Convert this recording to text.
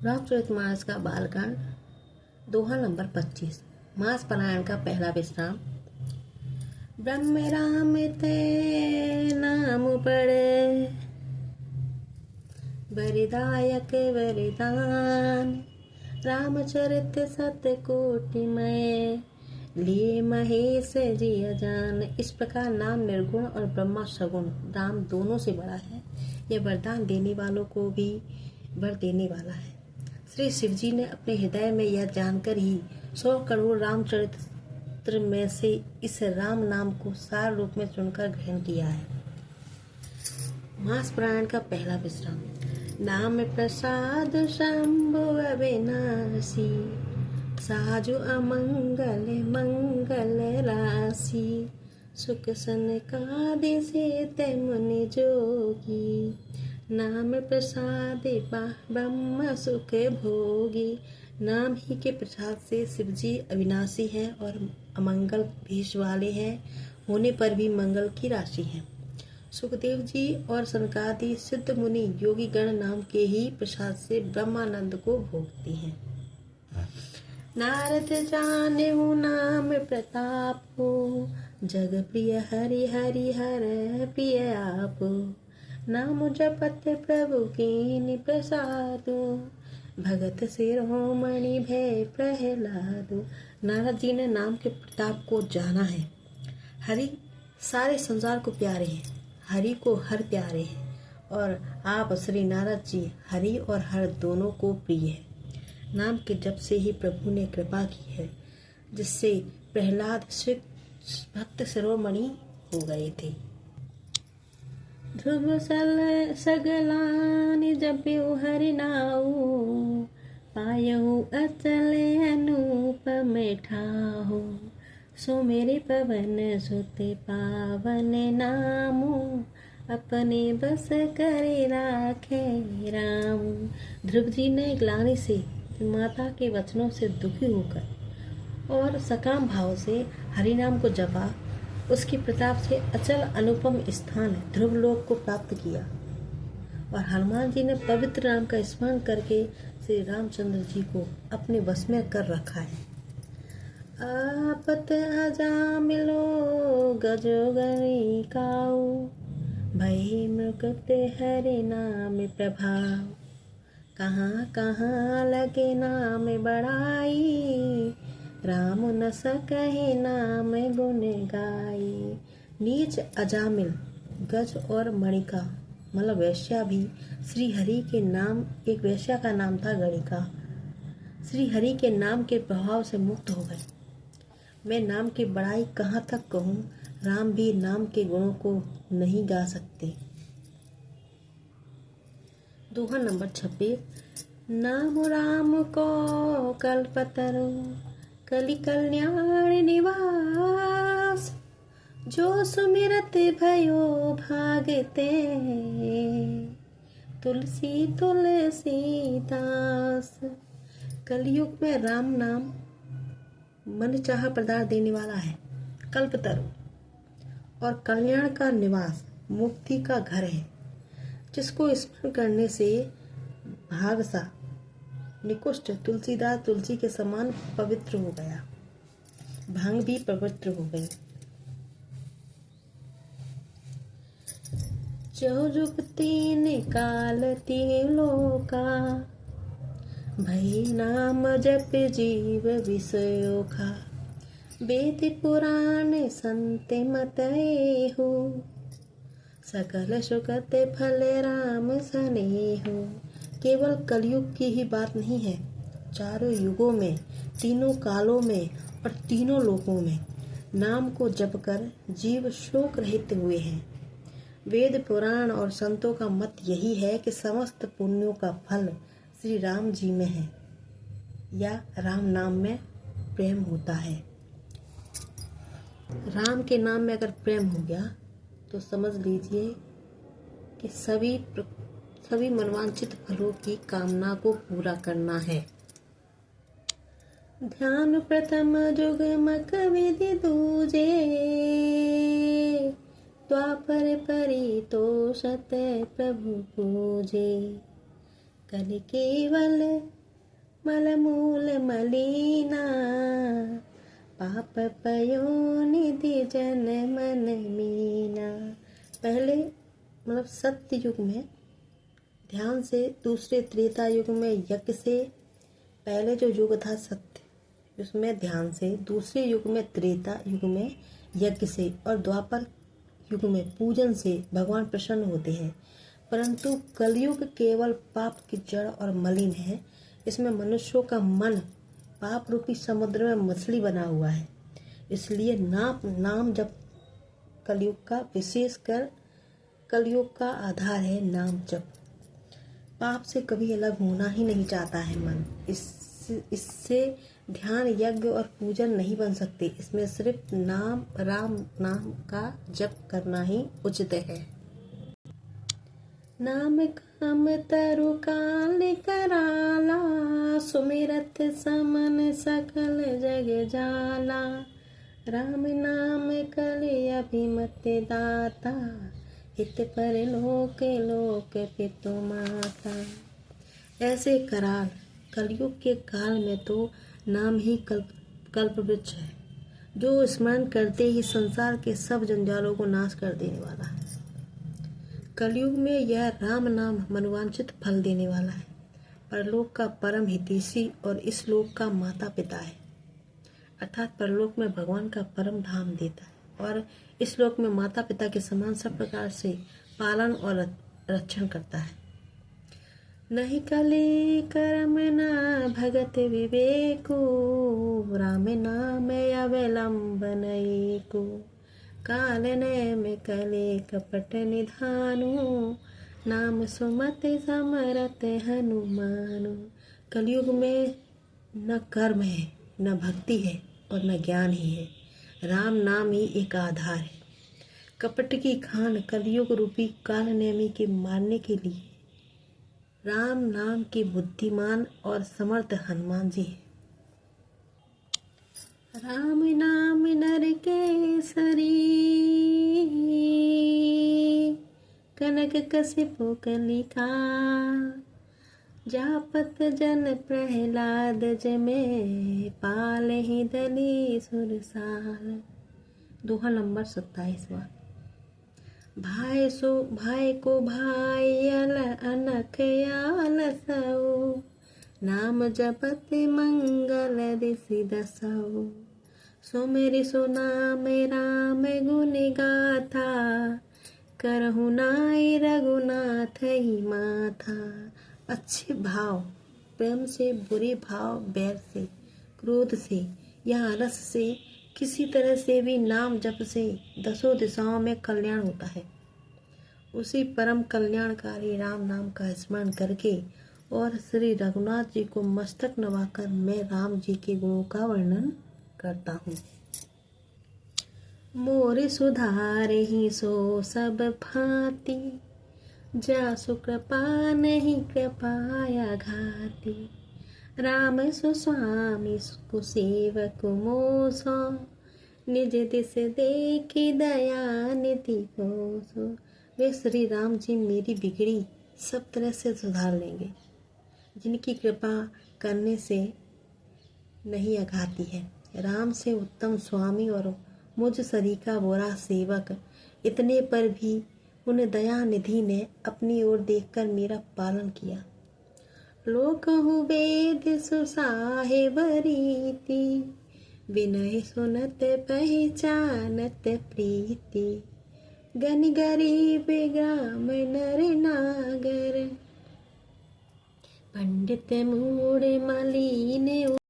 रामचरितमानस का बालकांड दोहा नंबर 25। मास पारायण का पहला विश्राम। ब्रह्म राम ते नाम पड़े, वरदायक वरदान, रामचरित सतकोटिमय, लिए महेश जी अजान। इस प्रकार नाम निर्गुण और ब्रह्मा सगुण राम दोनों से बड़ा है। यह वरदान देने वालों को भी वर देने वाला है। श्री शिवजी ने अपने हृदय में यह जानकर ही 100 करोड़ रामचरित्र में से इस राम नाम को सार रूप में चुनकर ग्रहण किया है। मास पारायण का पहला विश्राम। नाम प्रसाद शंभु अविनाशी, साजु अमंगल मंगल राशि, सुख सनकादि से मुनि जोगी, नाम प्रसाद ब्रह्म सुख भोगी। नाम ही के प्रसाद से शिवजी अविनाशी हैं और अमंगल भेष वाले हैं, होने पर भी मंगल की राशि हैं। सुखदेव जी और सनकादि सिद्ध मुनि योगी गण नाम के ही प्रसाद से ब्रह्मानंद को भोगते हैं। नारद जाने नाम प्रताप हो, जग प्रिय हरि हरि हर प्रिय आप, नाम जपत प्रभु कीनि प्रसादो, भगत शिरोमणि भय प्रहलादो। नारद जी ने नाम के प्रताप को जाना है। हरि सारे संसार को प्यारे हैं, हरि को हर प्यारे हैं, और आप श्री नारद जी हरि और हर दोनों को प्रिय है। नाम के जप से ही प्रभु ने कृपा की है, जिससे प्रहलाद भक्त शिरोमणि हो गए थे। ध्रुव सगलानि जप्यु हरि नाउ, पायहु अचल अनुपम ठाहु, सो मेरे पवन सुत पावन नामु, अपने बस करे राखे राम। ध्रुव जी ने ग्लानि से माता के वचनों से दुखी होकर और सकाम भाव से हरि नाम को जपा। उसके प्रताप से अचल अनुपम स्थान ध्रुव लोक को प्राप्त किया, और हनुमान जी ने पवित्र नाम का स्मरण करके श्री रामचंद्र जी को अपने वश में कर रखा है। आपत अजामिलो गजोगनी काऊ, भय मृगत हरि नाम प्रभाव, कहाँ कहाँ लगे नाम बड़ाई, राम न सकहि नाम गुण गाई। नीच अजामिल गज और मणिका मतलब वैश्या भी श्री हरि के नाम, एक वैश्या का नाम था गणिका, श्री हरि के नाम के प्रभाव से मुक्त हो गए। मैं नाम की बड़ाई कहाँ तक कहूँ, राम भी नाम के गुणों को नहीं गा सकते। दोहा नंबर 26। नाम राम को कल्पतरु, कलि कल्याण निवास, जो सुमिरत भयो भागते, तुलसी तुलसी दास। कलयुग में राम नाम मन चाहा प्रदान देने वाला है, कल्पतरु और कल्याण का निवास, मुक्ति का घर है। जिसको स्मरण करने से भागसा निकुष्ट तुलसीदास तुलसी के समान पवित्र हो गया, भांग भी पवित्र हो गई। जो जुगती निकाल लोका, भई नाम जप जीव विषयोखा, वेद पुराण संत मत हो, सकल सुखत फल राम सनेहो। केवल कलयुग की ही बात नहीं है, चारों युगों में, तीनों कालों में और तीनों लोकों में नाम को जपकर जीव शोक रहित हुए हैं। वेद पुराण और संतों का मत यही है कि समस्त पुण्यों का फल श्री राम जी में है, या राम नाम में प्रेम होता है। राम के नाम में अगर प्रेम हो गया तो समझ लीजिए कि सभी मनवांचित फलों की कामना को पूरा करना है। ध्यान प्रथम जुगमक विधि दूजे, द्वापर परितोषत प्रभु पूजे, कलि केवल मलमूल मलिना, पाप पयो निधि जन मन मीना। पहले मतलब सत्य युग में ध्यान से, दूसरे त्रेता युग में यज्ञ से। पहले जो युग था सत्य उसमें ध्यान से, दूसरे युग में त्रेता युग में यज्ञ से, और द्वापर युग में पूजन से भगवान प्रसन्न होते हैं। परंतु कलयुग केवल पाप की जड़ और मलिन है। इसमें मनुष्यों का मन पाप रूपी समुद्र में मछली बना हुआ है। इसलिए नाम जप कलयुग का, विशेषकर कलयुग का आधार है नाम जप। पाप से कभी अलग होना ही नहीं चाहता है मन। इससे ध्यान, यज्ञ और पूजन नहीं बन सकते। इसमें सिर्फ राम नाम का जप करना ही उचित है। नाम काम तरु काल कराला, सुमिरत समन सकल जग जाला। राम नाम कलि अभिमत दाता, हित पर लोक लोक पितु माता। ऐसे कराल कलयुग के काल में तो नाम ही कल्प वृक्ष है, जो स्मरण करते ही संसार के सब जंजालों को नाश कर देने वाला है। कलयुग में यह राम नाम मनोवांछित फल देने वाला है। परलोक का परम हितैषी और इस लोक का माता पिता है। अर्थात परलोक में भगवान का परम धाम देता है और इस लोक में माता पिता के समान सब प्रकार से पालन और रक्षण करता है। नहीं कली कर्म न भगत विवेको, राम नाम अवलंबन एको। काल नेम कले कपट निधानु, नाम सुमति समरत हनुमानु। कलयुग में न कर्म है, न भक्ति है और न ज्ञान ही है। राम नाम ही एक आधार है। कपट की खान कलयुग रूपी काल नेमी के मारने के लिए राम नाम के बुद्धिमान और समर्थ हनुमान जी है। राम नाम नर केसरी, कनक कसिपु कलिका। जापत जन प्रहलाद जमे, पालहि दली सुरसाल। दोहा नंबर 27वां। भाई को भाई अनख आलसऊ, नाम जपत मंगल दिसि दसऊ। सुमिरि सुनाम राम गुण गाथा, करहु नाई रघुनाथ ही माथा। अच्छे भाव प्रेम से, बुरे भाव बैर से, क्रोध से या आलस से, किसी तरह से भी नाम जप से दसों दिशाओं में कल्याण होता है। उसी परम कल्याणकारी राम नाम का स्मरण करके और श्री रघुनाथ जी को मस्तक नवाकर मैं राम जी के गुणों का वर्णन करता हूँ। मोर सुधारे ही सो सब भांति, जासु कृपा नहीं कृपाया घाती। राम सुस्वामी कुसेवक मोसो, निज दिस देखी दया निधि पोसो। वे श्री राम जी मेरी बिगड़ी सब तरह से सुधार लेंगे, जिनकी कृपा करने से नहीं अघाती है। राम से उत्तम स्वामी और मुझ सरीका बुरा सेवक, इतने पर भी उन दया निधि ने अपनी ओर देखकर मेरा पालन किया। लोकहु वेद सुसाहेब रीति, विनय सुनत पहचानत प्रीति। गनि गरीब ग्राम नर नागर, पंडित मूढ़ मलिन